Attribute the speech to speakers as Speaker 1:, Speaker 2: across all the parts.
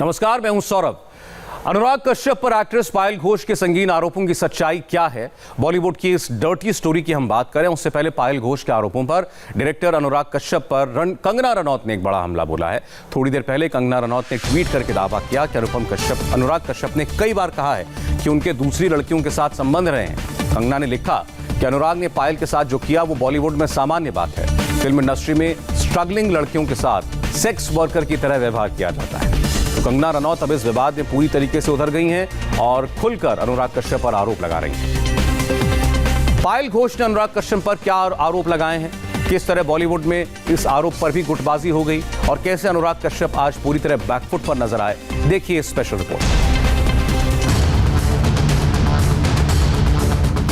Speaker 1: नमस्कार, मैं हूं सौरभ। अनुराग कश्यप पर एक्ट्रेस पायल घोष के संगीन आरोपों की सच्चाई क्या है, बॉलीवुड की इस डर्टी स्टोरी की हम बात करें उससे पहले पायल घोष के आरोपों पर डायरेक्टर अनुराग कश्यप पर कंगना रनौत ने एक बड़ा हमला बोला है। थोड़ी देर पहले कंगना रनौत ने ट्वीट करके दावा किया कि अनुराग कश्यप ने कई बार कहा है कि उनके दूसरी लड़कियों के साथ संबंध रहे हैं। कंगना ने लिखा कि अनुराग ने पायल के साथ जो किया वो बॉलीवुड में सामान्य बात है। फिल्म इंडस्ट्री में स्ट्रगलिंग लड़कियों के साथ सेक्स वर्कर की तरह व्यवहार किया जाता है। तो कंगना रनौत अब इस विवाद में पूरी तरीके से उतर गई हैं और खुलकर अनुराग कश्यप पर आरोप लगा रही हैं। पायल घोष ने अनुराग कश्यप पर क्या आरोप लगाए हैं, किस तरह बॉलीवुड में इस आरोप पर भी गुटबाजी हो गई और कैसे अनुराग कश्यप आज पूरी तरह बैकफुट पर नजर आए, देखिए स्पेशल रिपोर्ट।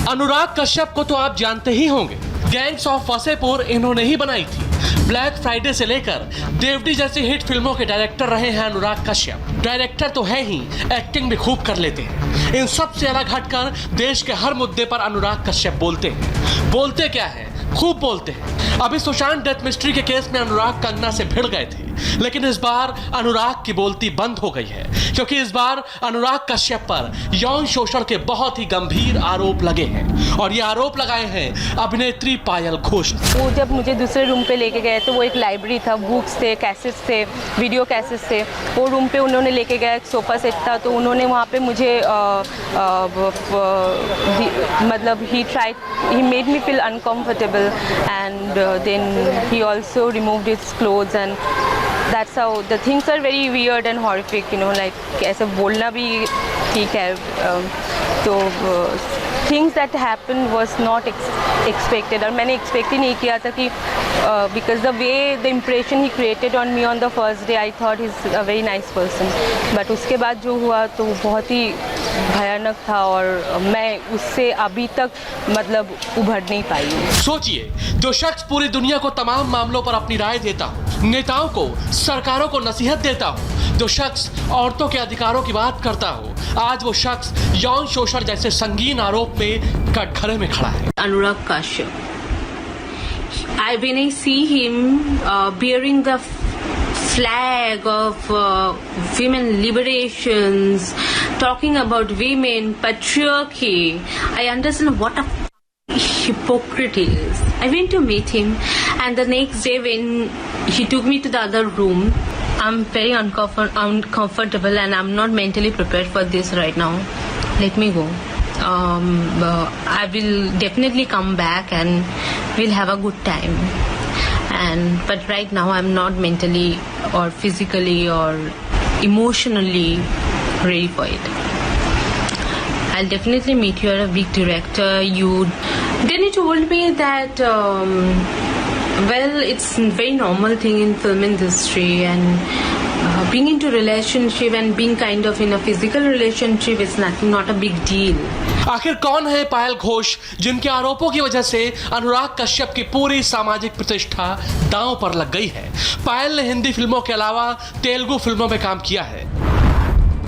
Speaker 2: अनुराग कश्यप को तो आप जानते ही होंगे, गैंग्स ऑफ वसेपुर इन्होंने ही बनाई थी। ब्लैक फ्राइडे से लेकर देवडी जैसी हिट फिल्मों के डायरेक्टर रहे हैं अनुराग कश्यप। डायरेक्टर तो है ही, एक्टिंग भी खूब कर लेते हैं। इन सब से अलग हटकर देश के हर मुद्दे पर अनुराग कश्यप बोलते हैं। बोलते क्या है, खूब बोलते हैं। अभी सुशांत डेथ मिस्ट्री के केस में अनुराग कंगना से भिड़ गए थे, लेकिन इस बार अनुराग की बोलती बंद हो गई है, क्योंकि इस बार अनुराग कश्यप पर यौन शोषण के बहुत ही गंभीर आरोप लगे हैं और ये आरोप लगाए हैं अभिनेत्री पायल घोष।
Speaker 3: वो जब मुझे दूसरे रूम पे लेके गए तो वो एक लाइब्रेरी था, बुक्स थे, कैसेट्स थे, वीडियो कैसेट्स थे। वो रूम पे उन्होंने लेके गया, एक सोफा सेट था, तो उन्होंने वहाँ पे मुझे मतलब he made me feel uncomfortable and then he also removed his clothes and that's how the things are very weird and horrific, you know, like ऐसे बोलना भी ठीक है। तो things that happened was not expected और मैंने expect ही नहीं किया था कि because the way the impression he created on me on the first day I thought he's a very nice person, but उसके बाद जो हुआ तो बहुत ही भयानक था और मैं उससे अभी तक मतलब उभर नहीं पाई हूँ।
Speaker 2: सोचिए, जो शख्स पूरी दुनिया को तमाम मामलों पर अपनी राय देता हो, नेताओं को, सरकारों को नसीहत देता हो, जो शख्स औरतों के अधिकारों की बात करता हो, आज वो शख्स यौन शोषण जैसे संगीन आरोप में कटघरे में खड़ा है।
Speaker 4: Anurag Kashyap, when I see him bearing the flag of women liberations, talking about women, patriarchy, I understand what a hypocrite he is. I went to meet him, and the next day when he took me to the other room, I'm very uncomfortable and I'm not mentally prepared for this right now. Let me go. I will definitely come back and we'll have a good time. But right now I'm not mentally or physically or emotionally ready for it. I'll definitely meet you at a big director. Then he told me that well, it's a very normal thing in film industry and being into relationship and being kind of in a physical relationship is not a big deal.
Speaker 2: आखिर कौन है पायल घोष, जिनके आरोपों की वजह से अनुराग कश्यप की पूरी सामाजिक प्रतिष्ठा दांव पर लग गई है? पायल ने हिंदी फिल्मों के अलावा तेलुगु फिल्मों में काम किया है।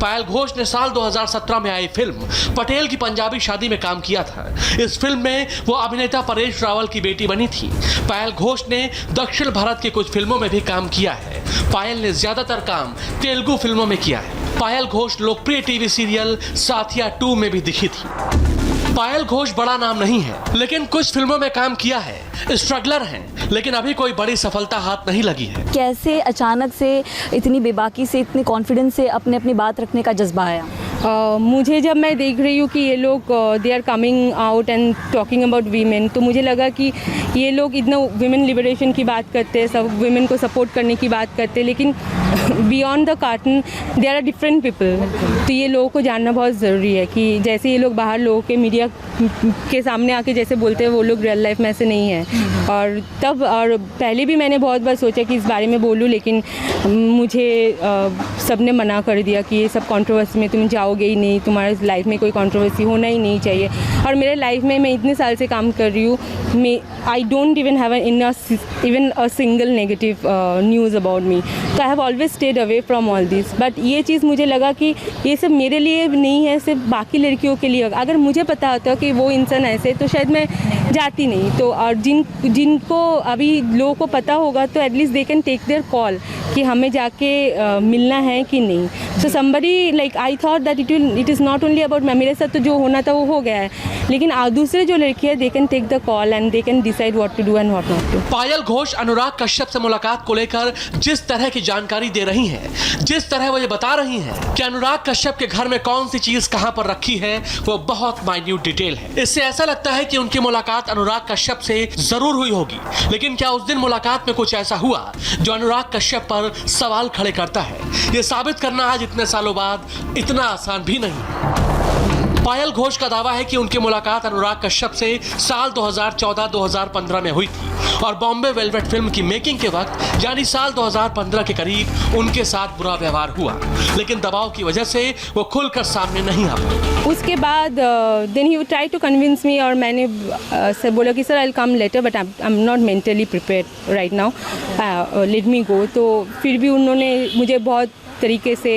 Speaker 2: पायल घोष ने साल 2017 में आई फिल्म पटेल की पंजाबी शादी में काम किया था। इस फिल्म में वो अभिनेता परेश रावल की बेटी बनी थी। पायल घोष ने दक्षिण भारत की कुछ फिल्मों में भी काम किया है। पायल ने ज्यादातर काम तेलुगु फिल्मों में किया है। पायल घोष लोकप्रिय टीवी सीरियल साथिया 2 में भी दिखी थी। पायल घोष बड़ा नाम नहीं है, लेकिन कुछ फिल्मों में काम किया है। स्ट्रगलर हैं, लेकिन अभी कोई बड़ी सफलता हाथ नहीं लगी है।
Speaker 5: कैसे अचानक से इतनी बेबाकी से, इतने कॉन्फिडेंस से अपनी बात रखने का जज्बा आया?
Speaker 3: मुझे जब मैं देख रही हूँ कि ये लोग they are coming out and talking about women, तो मुझे लगा कि ये लोग इतना वीमेन लिबरेशन की बात करते हैं, सब वीमेन को सपोर्ट करने की बात करते हैं, लेकिन beyond the curtain they are different people. तो ये लोगों को जानना बहुत ज़रूरी है कि जैसे ये लोग बाहर लोगों के मीडिया के सामने आके जैसे बोलते हैं, वो लोग रियल लाइफ में ऐसे नहीं हैं। और पहले भी मैंने बहुत बार सोचा कि इस बारे में बोलूँ, लेकिन मुझे सब ने मना कर दिया कि ये सब कंट्रोवर्सी में तुम जाओगे ही नहीं, तुम्हारे लाइफ में कोई कंट्रोवर्सी होना ही नहीं चाहिए। और मेरे लाइफ में मैं इतने साल से काम कर रही हूँ, I don't even have even a single negative news about me, तो I have always stayed away from all this. But ये चीज़ मुझे लगा कि ये सब मेरे लिए नहीं है, सिर्फ बाकी लड़कियों के लिए। अगर मुझे पता होता कि वो इंसान ऐसे, तो शायद मैं जाती नहीं। तो और जिनको अभी लोगों को पता होगा, तो at least they can take their call कि हमें जाके मिलना है कि नहीं. So somebody like I thought that it is not only about मेरे साथ तो जो होना था वो हो गया है, लेकिन दूसरे जो लड़की है they can take the call and they can decide what to do and what not to.
Speaker 2: पायल घोष अनुराग कश्यप से मुलाकात को लेकर जिस तरह की जानकारी दे रही हैं, जिस तरह वो ये बता रही हैं कि अनुराग कश्यप के घर में कौन सी चीज कहां पर रखी है, वो बहुत माइन्यूट डिटेल है. इससे ऐसा लगता है कि उनकी मुलाकात अनुराग कश्यप से जरूर हुई होगी, लेकिन क्या उस दिन मुलाकात में कुछ ऐसा हुआ जो अनुराग कश्यप पर सवाल खड़े करता है? ये साबित करना आज इतने सालों बाद इतना आसान भी नहीं. पायल घोष का दावा है कि उनकी मुलाकात अनुराग कश्यप से साल 2014-2015 में हुई थी और बॉम्बे वेलवेट फिल्म की मेकिंग के वक्त यानी साल 2015 के करीब उनके साथ बुरा व्यवहार हुआ, लेकिन दबाव की वजह से वो खुलकर सामने नहीं आ पाए.
Speaker 3: उसके बाद then he try to convince me और मैंने सर बोला कि sir I will come later but I am not mentally prepared right now, let me go. तो फिर भी उन्होंने मुझे बहुत तरीके से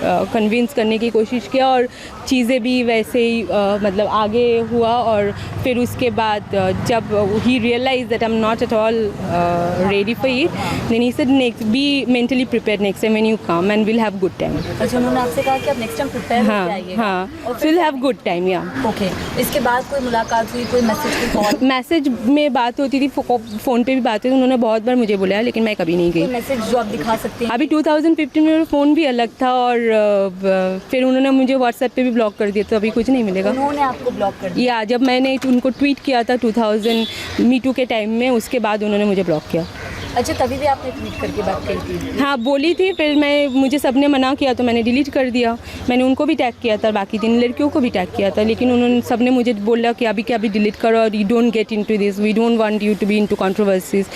Speaker 3: कन्विंस करने की कोशिश किया और चीज़ें भी वैसे ही मतलब आगे हुआ. और फिर उसके बाद जब he realise that I am not at all ready for it, then he said next be mentally prepared next time when you come and will have good time.
Speaker 5: अच्छा, उन्होंने आपसे कहा कि आप नेक्स्ट टाइम प्रिपेयर हो जाइएगा.
Speaker 3: हाँ, will have good time. या
Speaker 5: ओके. इसके बाद कोई मुलाकात हुई, कोई मैसेज, कोई कॉल?
Speaker 3: मैसेज में बात होती थी, फ़ोन पे भी बात हुई. उन्होंने बहुत बार मुझे बुलाया लेकिन मैं कभी नहीं गई.
Speaker 5: मैसेज जो आप दिखा सकते हैं?
Speaker 3: अभी 2015 में फ़ोन भी अलग था और फिर उन्होंने मुझे व्हाट्सएप पे भी ब्लॉक कर दिया, तो अभी कुछ नहीं मिलेगा.
Speaker 5: उन्होंने आपको ब्लॉक कर दिया?
Speaker 3: या जब मैंने उनको ट्वीट किया था 2000 मीटू के टाइम में, उसके बाद उन्होंने मुझे ब्लॉक किया.
Speaker 5: अच्छा, तभी भी आपने ट्वीट करके बात करी थी?
Speaker 3: हाँ, बोली थी. फिर मुझे सबने मना किया तो मैंने डिलीट कर दिया. मैंने उनको भी टैग किया था, बाकी 3 लड़कियों को भी टैग किया था, लेकिन उन्होंने सबने मुझे बोला कि अभी डिलीट करो और you don't get into this, we don't want you to be into controversies.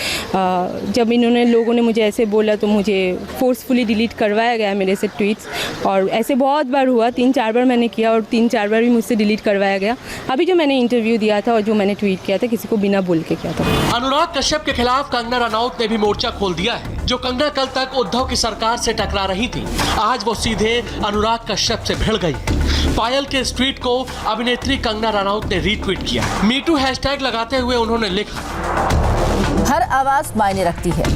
Speaker 3: जब लोगों ने मुझे ऐसे बोला तो मुझे फोर्सफुली डिलीट करवाया गया मेरे से ट्वीट्स. और ऐसे बहुत बार हुआ, 3-4 बार मैंने किया और 3-4 बार भी मुझसे डिलीट करवाया गया. अभी जो मैंने इंटरव्यू दिया था और जो मैंने ट्वीट किया था, किसी को बिना बोल के किया था.
Speaker 2: अनुराग कश्यप के खिलाफ कंगना रनौत ने भी मोर्चा खोल दिया है. जो कंगना कल तक उद्धव की सरकार से टकरा रही थी, आज वो सीधे अनुराग कश्यप से भिड़ गई है. पायल के इस ट्वीट को अभिनेत्री कंगना रनौत ने रीट्वीट किया. मीटू हैशटैग लगाते हुए उन्होंने लिखा,
Speaker 6: हर आवाज मायने रखती है.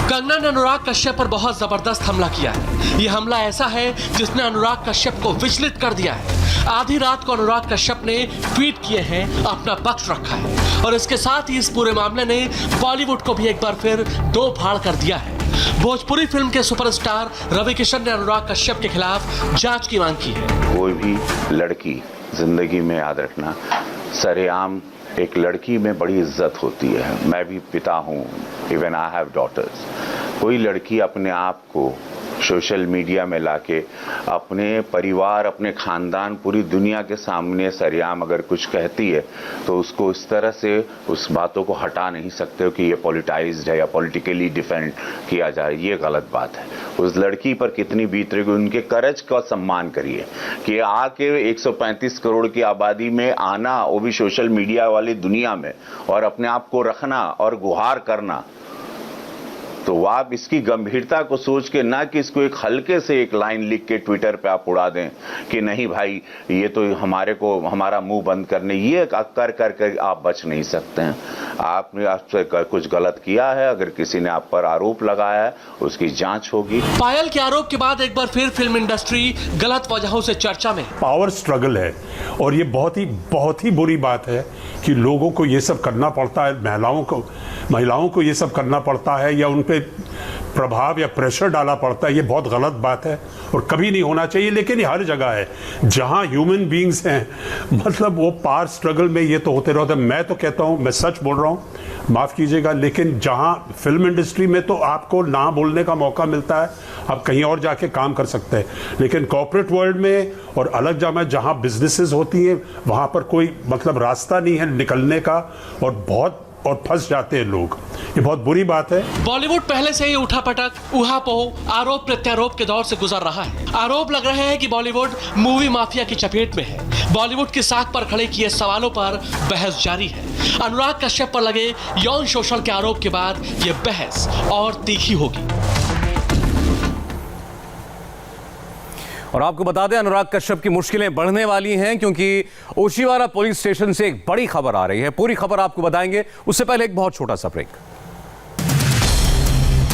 Speaker 2: कंगना ने अनुराग कश्यप पर बहुत जबरदस्त हमला किया है. यह हमला ऐसा है जिसने अनुराग कश्यप को विचलित कर दिया है. आधी रात को अनुराग कश्यप ने ट्वीट किए हैं, अपना पक्ष रखा है और इसके साथ ही इस पूरे मामले ने बॉलीवुड को भी एक बार फिर दो फाड़ कर दिया है. भोजपुरी फिल्म के सुपरस्टार रवि किशन ने अनुराग कश्यप के खिलाफ जांच की मांग की है.
Speaker 7: कोई भी लड़की जिंदगी में याद रखना, सरेआम एक लड़की में बड़ी इज्जत होती है. मैं भी पिता हूँ, इवन आई हैव डॉटर्स. कोई लड़की अपने आप को सोशल मीडिया में लाके अपने परिवार, अपने खानदान, पूरी दुनिया के सामने सरेआम अगर कुछ कहती है तो उसको इस तरह से उस बातों को हटा नहीं सकते हो कि ये पॉलिटाइज्ड है या पॉलिटिकली डिफेंड किया जा रहा है. ये गलत बात है. उस लड़की पर कितनी बीत रही, उनके करज का सम्मान करिए कि आके 135 करोड़ की आबादी में आना, वो भी सोशल मीडिया वाली दुनिया में, और अपने आप को रखना और गुहार करना. तो आप इसकी गंभीरता को सोच के ना कि इसको एक हल्के से एक लाइन लिख के ट्विटर पे आप उड़ा दें कि नहीं भाई ये तो हमारा मुंह बंद करने, ये कर आप बच नहीं सकते हैं. आपने आपसे कुछ गलत किया है, अगर किसी ने आप पर आरोप लगाया है उसकी जांच होगी.
Speaker 2: पायल के आरोप के बाद एक बार फिर फिल्म इंडस्ट्री गलत वजहों से चर्चा में.
Speaker 8: पावर स्ट्रगल है और ये बहुत ही बुरी बात है कि लोगों को ये सब करना पड़ता है, महिलाओं को ये सब करना पड़ता है या उन पे प्रभाव या प्रेशर डाला पड़ता है. ये बहुत गलत बात है और कभी नहीं होना चाहिए. लेकिन ये हर जगह है जहां ह्यूमन बीइंग्स हैं, मतलब वो पावर स्ट्रगल में ये तो होते रहते हैं. मैं तो कहता हूं, मैं सच बोल रहा हूं, माफ कीजिएगा, लेकिन जहां फिल्म इंडस्ट्री में तो आपको ना बोलने का मौका मिलता है, आप कहीं और जाके काम कर सकते हैं. लेकिन कॉर्पोरेट वर्ल्ड में और अलग जगह जहां बिजनेसेस होती हैं, वहां पर कोई मतलब रास्ता नहीं है निकलने का और फंस जाते हैं लोग. ये बहुत बुरी बात है.
Speaker 2: बॉलीवुड पहले से ही उठापटक, उहापोह, आरोप प्रत्यारोप के दौर से गुजर रहा है. आरोप लग रहे हैं कि बॉलीवुड मूवी माफिया की चपेट में है. बॉलीवुड की साख पर खड़े किए सवालों पर बहस जारी है. अनुराग कश्यप पर लगे यौन शोषण के आरोप के बाद ये बहस और तीखी होगी.
Speaker 1: और आपको बता दें, अनुराग कश्यप की मुश्किलें बढ़ने वाली हैं क्योंकि ओशिवारा पुलिस स्टेशन से एक बड़ी खबर आ रही है. पूरी खबर आपको बताएंगे, उससे पहले एक बहुत छोटा सा ब्रेक.